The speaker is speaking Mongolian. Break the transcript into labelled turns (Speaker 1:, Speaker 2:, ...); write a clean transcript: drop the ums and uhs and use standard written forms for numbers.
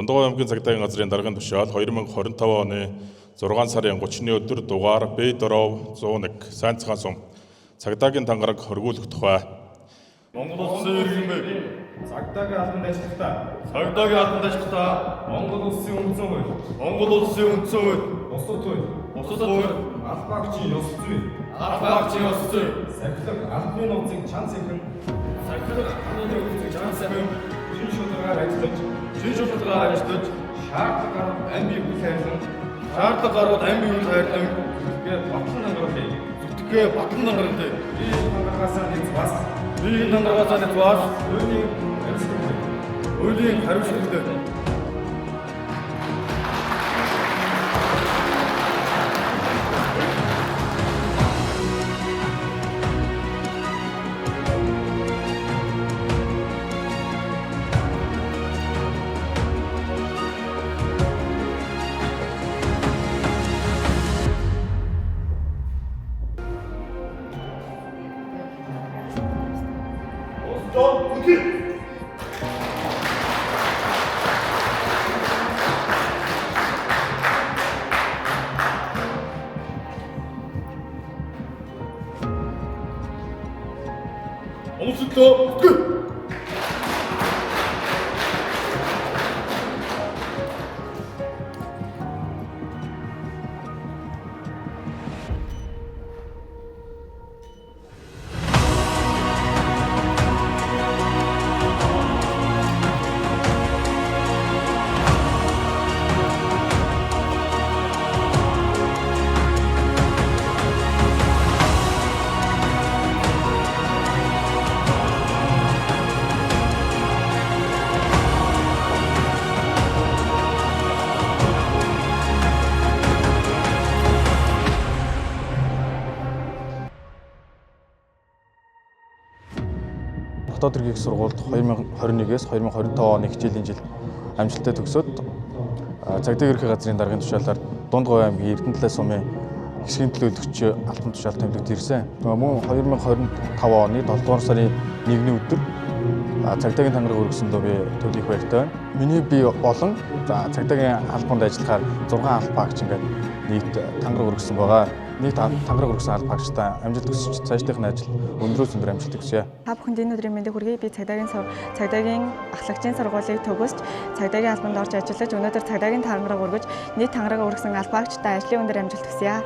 Speaker 1: Дундгой аймгийн цагдаагийн газрын даргын тушаал 2025 оны 6 сарын 30-ны өдөр дугаар Б401 сайн цагаан сум цагдаагийн тангараг хоригуулах тухай.
Speaker 2: Монгол улсын иргэнбэг
Speaker 3: цагдаагийн албанд ажиллахдаа Монгол улсын үндсэн хууль, бусад хууль, албаагчийн ёс зүй, сахилга албаны нууцыг чан сэхэн, шин шударгаар ажиллаж, шаардлага гарвал амь биеийг хайрлан, зүтгэгээ батлан дангаруулъя. Ийм тангарагаас нэг бас үеийн хариуцлагатай.
Speaker 4: Хотод иргээх сургуульд 2021-ээс 2025 оны хичээлийн жил амжилттай төгсөөд цагдаагийн ерөнхий газрын даргын тушаалаар Дундгой аймгийн Эрдэнэтлээ сумын гişгэн төлөөлөгч албан тушаал тэмдэгт ирсэн. Мөн 2025 оны 7 дугаар сарын 1-ний өдөр цагдаагийн тангараг өргөсөндөө би төлөх баяртай байна. Миний бие болон цагдаагийн албанд ажиллахаар 6 албаагч ингээд нийт тангараг өргөсөн байгаа. Нийт тангараг өргөсөн албаагчтай амжилт хүсэж цаашдын ажил өндрөөс өндөр амжилт хүсье.
Speaker 5: Та бүхэнд энэ өдрийн мэндийг хүргэе. Би цагдаагийн ахлагчийн сургуулийг төгсөж цагдаагийн албанд орж ажиллаж өнөөдөр цагдаагийн тангараг өргөж нийт тангараг өргөсөн албаагчтай ажлын өндөр амжилт хүсье.